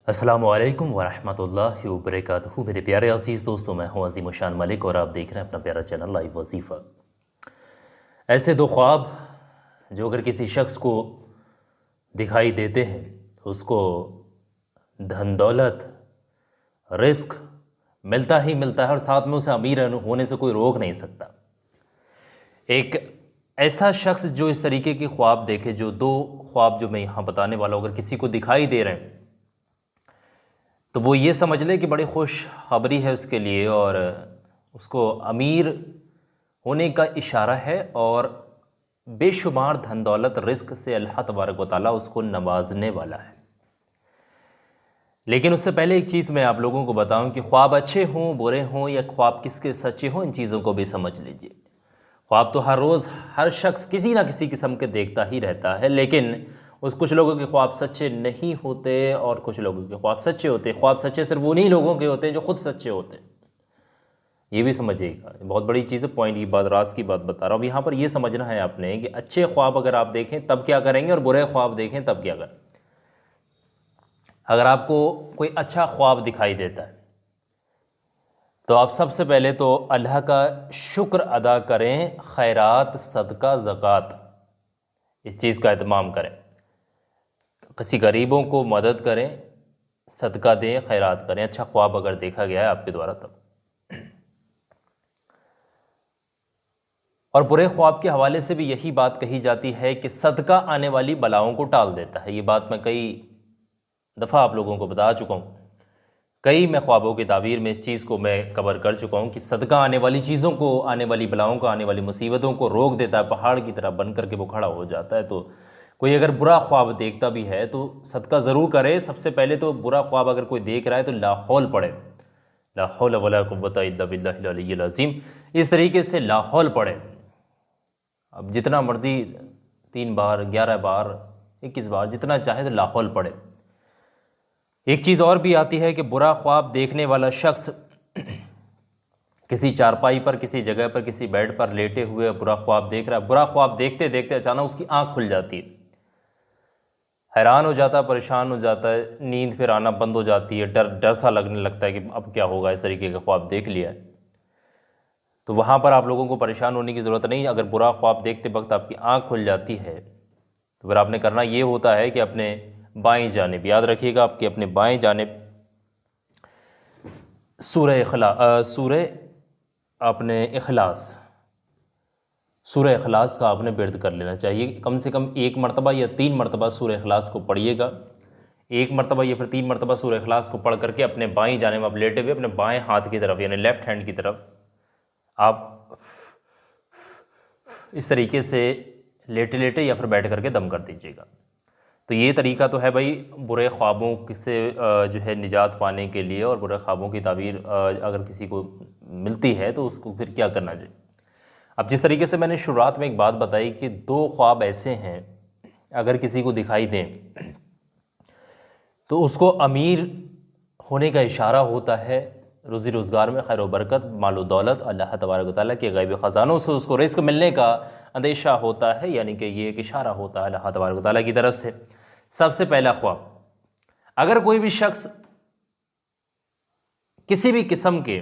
अस्सलामुअलैकुम वरहमतुल्लाहि वबरकातुहू। मेरे प्यारे अज़ीज़ दोस्तों, मैं हूँ अज़ीम शान मलिक और आप देख रहे हैं अपना प्यारा चैनल लाइव वजीफ़ा। ऐसे दो ख्वाब जो अगर किसी शख्स को दिखाई देते हैं तो उसको धन दौलत रिस्क मिलता ही मिलता है और साथ में उसे अमीर होने से कोई रोक नहीं सकता। एक ऐसा शख्स जो इस तरीके के ख्वाब देखे, जो दो ख्वाब जो मैं यहाँ बताने वाला हूँ, अगर किसी को दिखाई दे रहे हैं तो वो ये समझ ले कि बड़ी खुश खबरी है उसके लिए और उसको अमीर होने का इशारा है और बेशुमार धन दौलत रिस्क से अल्लाह तबारक व तआला उसको नवाजने वाला है। लेकिन उससे पहले एक चीज़ मैं आप लोगों को बताऊं कि ख्वाब अच्छे हों बुरे हों या ख्वाब किसके सच्चे हों, इन चीज़ों को भी समझ लीजिए। ख्वाब तो हर रोज़ हर शख्स किसी ना किसी किस्म के देखता ही रहता है, लेकिन उस कुछ लोगों के ख्वाब सच्चे नहीं होते और कुछ लोगों के ख्वाब सच्चे होते। ख्वाब सच्चे सिर्फ उन्हीं लोगों के होते हैं जो खुद सच्चे होते हैं। ये भी समझिएगा, बहुत बड़ी चीज़ है, पॉइंट की बात, राज की बात बता रहा हूँ। यहाँ पर ये समझना है आपने कि अच्छे ख्वाब अगर आप देखें तब क्या करेंगे और बुरे ख्वाब देखें तब क्या करें। अगर आपको कोई अच्छा ख्वाब दिखाई देता है तो आप सबसे पहले तो अल्लाह का शुक्र अदा करें, खैरात सदका ज़कात इस चीज़ का एहतमाम करें, किसी गरीबों को मदद करें, सदका दें, खैरात करें। अच्छा ख्वाब अगर देखा गया है आपके द्वारा तब। और बुरे ख्वाब के हवाले से भी यही बात कही जाती है कि सदका आने वाली बलाओं को टाल देता है। ये बात मैं कई दफ़ा आप लोगों को बता चुका हूँ, कई मैं ख्वाबों की ताबीर में इस चीज़ को मैं कवर कर चुका हूँ कि सदका आने वाली चीज़ों को, आने वाली बलाओं को, आने वाली मुसीबतों को रोक देता है। पहाड़ की तरह बन करके वो खड़ा हो जाता है। तो कोई अगर बुरा ख्वाब देखता भी है तो सदका ज़रूर करे। सबसे पहले तो बुरा ख्वाब अगर कोई देख रहा है तो ला हौल पढ़े, ला हौल वला कुव्वता इल्ला बिल्लाहिल अलिय्यिल अज़ीम, इस तरीके से ला हौल पढ़े। अब जितना मर्ज़ी 3 बार, 11 बार, 21 बार, जितना चाहे तो ला हौल पढ़े। एक चीज़ और भी आती है कि बुरा ख्वाब देखने वाला शख्स किसी चारपाई पर, किसी जगह पर, किसी बेड पर लेटे हुए बुरा ख्वाब देख रहा है। बुरा ख्वाब देखते देखते अचानक उसकी आंख खुल जाती है, हैरान हो जाता है, परेशान हो जाता है, नींद फिर आना बंद हो जाती है, डर डर सा लगने लगता है कि अब क्या होगा, इस तरीके का ख्वाब देख लिया है। तो वहाँ पर आप लोगों को परेशान होने की ज़रूरत नहीं। अगर बुरा ख्वाब देखते वक्त आपकी आंख खुल जाती है तो फिर आपने करना ये होता है कि अपने बाएं जानिब, याद रखिएगा, आपकी अपने बाएं जानिब सूरह इखलास का आपने विर्द कर लेना चाहिए। कम से कम 1 मरतबा या 3 मरतबा सूरह इखलास को पढ़िएगा। 1 मरतबा या फिर 3 मरतबा सूरह इखलास को पढ़ करके अपने बाएं जानिब आप लेटे हुए अपने बाएं हाथ की तरफ, यानी लेफ़्ट हैंड की तरफ आप इस तरीके से लेटे लेटे या फिर बैठ करके दम कर दीजिएगा। तो ये तरीका तो है भाई बुरे ख्वाबों से जो है निजात पाने के लिए। और बुरे ख्वाबों की ताबीर अगर किसी को मिलती है तो उसको फिर क्या करना चाहिए। अब जिस तरीके से मैंने शुरुआत में एक बात बताई कि 2 ख्वाब ऐसे हैं अगर किसी को दिखाई दें तो उसको अमीर होने का इशारा होता है, रोज़ी रोज़गार में खैर व बरकत, मालो दौलत, अल्लाह तबारक व तआला के गैबी ख़ज़ानों से उसको रिस्क मिलने का अंदेशा होता है, यानी कि ये एक इशारा होता है अल्लाह तबारक व तआला की तरफ से। सबसे पहला ख्वाब, अगर कोई भी शख्स किसी भी किस्म के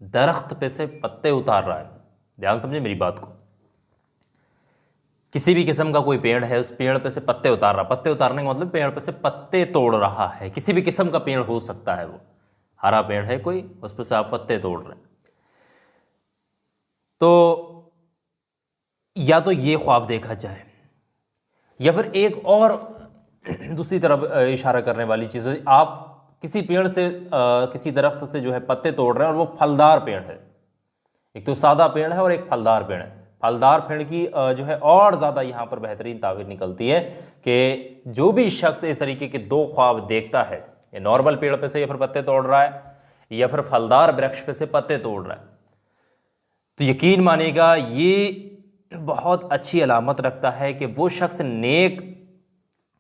दरख्त पे से पत्ते उतार रहा है, ध्यान समझे मेरी बात को, किसी भी किस्म का कोई पेड़ है, उस पेड़ पे से पत्ते उतार रहा, पत्ते उतारने का मतलब पेड़ पे से पत्ते तोड़ रहा है, किसी भी किस्म का पेड़ हो सकता है, वो हरा पेड़ है कोई, उस पर से आप पत्ते तोड़ रहे हैं, तो या तो ये ख्वाब देखा जाए या फिर एक और दूसरी तरफ इशारा करने वाली चीज़, आप किसी पेड़ से किसी दरख्त से जो है पत्ते तोड़ रहे हैं और वो फलदार पेड़ है। एक तो सादा पेड़ है और एक फलदार पेड़ है। फलदार पेड़ की जो है और ज़्यादा यहाँ पर बेहतरीन ताबीर निकलती है कि जो भी शख्स इस तरीके के 2 ख्वाब देखता है, ये नॉर्मल पेड़ पे से या फिर पत्ते तोड़ रहा है या फिर फलदार वृक्ष पे से पत्ते तोड़ रहा है, तो यकीन मानिएगा ये बहुत अच्छी अलामत रखता है कि वो शख्स नेक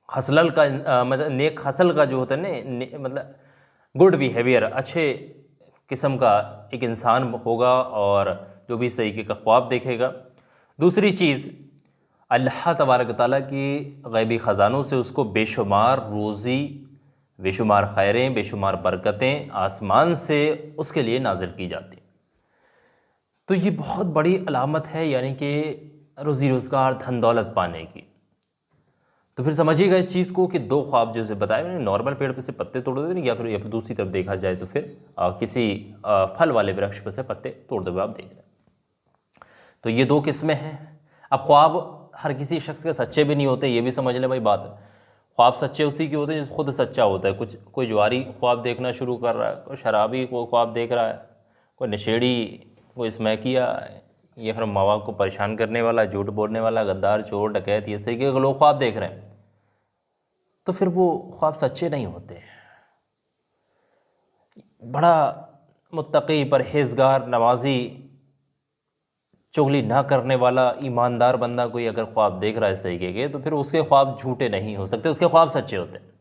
हसल का मतलब नेक हसल का जो होता है ना, मतलब गुड बिहेवियर, अच्छे किस्म का एक इंसान होगा और जो भी इस तरीके का ख्वाब देखेगा। दूसरी चीज़, अल्लाह तबारक ताला की गैबी ख़ज़ानों से उसको बेशुमार रोज़ी बेशुमार खैरें, बेशुमार बरकतें आसमान से उसके लिए नाजिल की जाती। तो ये बहुत बड़ी अलामत है, यानी कि रोज़ी रोज़गार, धन दौलत पाने की। तो फिर समझिएगा इस चीज़ को कि दो ख्वाब जो बताए मैंने, नॉर्मल पेड़ पे से पत्ते तोड़ देते नहीं, या फिर दूसरी तरफ देखा जाए तो फिर किसी फल वाले वृक्ष पे से पत्ते तोड़ते हुए आप देख रहे हैं। तो ये दो किस्में हैं। अब ख्वाब हर किसी शख्स के सच्चे भी नहीं होते, ये भी समझ लें भाई बात। ख्वाब सच्चे उसी के होते हैं जो खुद सच्चा होता है। कोई जुआरी ख्वाब देखना शुरू कर रहा है, कोई शराबी को ख्वाब देख रहा है, कोई नशेड़ी, कोई स्मैकिया, ये फिर माँ बाप को परेशान करने वाला, झूठ बोलने वाला, गद्दार, चोर, डकैत, ये सही के लोग ख्वाब देख रहे हैं, तो फिर वो ख्वाब सच्चे नहीं होते। बड़ा मुत्तकी, परहेज़गार, नमाजी, चुगली ना करने वाला, ईमानदार बंदा कोई अगर ख्वाब देख रहा है इस तरीके के, तो फिर उसके ख्वाब झूठे नहीं हो सकते, उसके ख्वाब सच्चे होते हैं।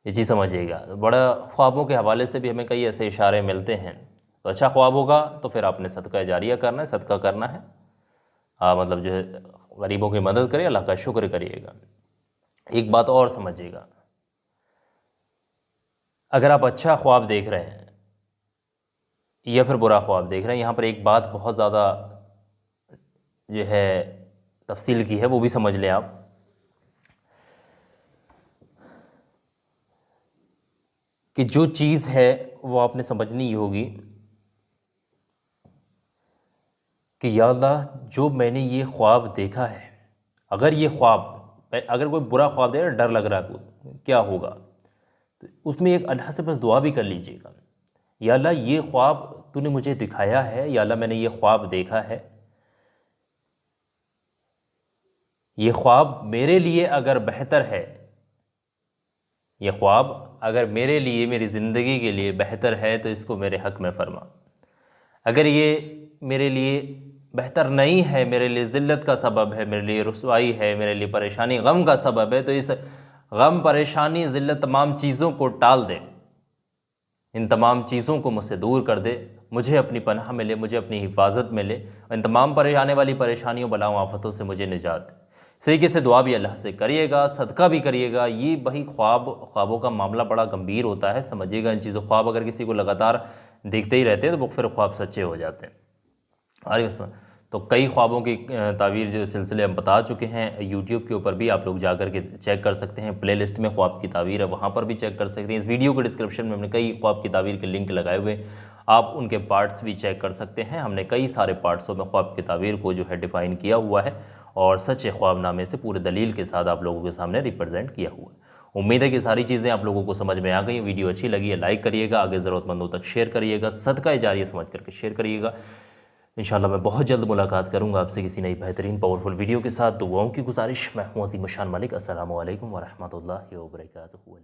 ये चीज़ समझिएगा। तो बड़ा ख्वाबों के हवाले से भी हमें कई ऐसे इशारे मिलते हैं। तो अच्छा ख्वाब होगा तो फिर आपने सदका जारिया करना है, सदका करना है, मतलब जो है गरीबों की मदद करिए, अल्लाह का शुक्र करिएगा। एक बात और समझिएगा, अगर आप अच्छा ख्वाब देख रहे हैं या फिर बुरा ख्वाब देख रहे हैं, यहाँ पर एक बात बहुत ज़्यादा जो है तफसील की है, वो भी समझ लें आप। कि जो चीज़ है वो आपने समझनी ही होगी कि या अल्लाह, जो मैंने ये ख्वाब देखा है, अगर ये ख्वाब, अगर कोई बुरा ख्वाब दे रहा है, डर लग रहा है क्या होगा, तो उसमें एक अल्लाह से बस दुआ भी कर लीजिएगा, या अल्लाह ये ख्वाब तूने मुझे दिखाया है, या अल्लाह मैंने ये ख्वाब देखा है, ये ख्वाब मेरे लिए अगर बेहतर है, ये ख्वाब अगर मेरे लिए, मेरी ज़िंदगी के लिए बेहतर है, तो इसको मेरे हक़ में फरमा। अगर ये मेरे लिए बेहतर नहीं है, मेरे लिए ज़िल्लत का सबब है, मेरे लिए रुसवाई है, मेरे लिए परेशानी, गम का सबब है, तो इस गम, परेशानी, ज़िल्लत, तमाम चीज़ों को टाल दे, इन तमाम चीज़ों को मुझसे दूर कर दे, मुझे अपनी पनाह मिले, मुझे अपनी हिफाजत मिले, इन तमाम आने वाली परेशानियों, बलाओं, आफतों से मुझे निजात। इस तरीके से दुआ भी अल्लाह से करिएगा, सदका भी करिएगा। ये वही ख्वाबों का मामला बड़ा गंभीर होता है, समझिएगा इन चीज़ों। ख्वाब अगर किसी को लगातार देखते ही रहते हैं तो वो फिर ख्वाब सच्चे हो जाते हैं। तो कई ख्वाबों की ताबीर जो सिलसिले हम बता चुके हैं, यूट्यूब के ऊपर भी आप लोग जाकर के चेक कर सकते हैं, प्लेलिस्ट में ख्वाब की ताबीर है, वहाँ पर भी चेक कर सकते हैं। इस वीडियो के डिस्क्रिप्शन में हमने कई ख्वाब की ताबीर के लिंक लगाए हुए, आप उनके पार्ट्स भी चेक कर सकते हैं। हमने कई सारे पार्ट्सों में ख्वाब की ताबीर को जो है डिफ़ाइन किया हुआ है और सच्चे ख्वाबनामे से पूरे दलील के साथ आप लोगों के सामने रिप्रेजेंट किया हुआ है। उम्मीद है कि सारी चीज़ें आप लोगों को समझ में आ गई। वीडियो अच्छी लगी है लाइक करिएगा, आगे ज़रूरतमंदों तक शेयर करिएगा, सदका जारिया समझ करके शेयर करिएगा। इंशाल्लाह मैं बहुत जल्द मुलाकात करूंगा आपसे किसी नई बेहतरीन पावरफुल वीडियो के साथ। दुआओं की गुजारिश, मैं हूं अज़ीम शान मलिक। अस्सलामु अलैकुम व रहमतुल्लाहि व बरकातुहू।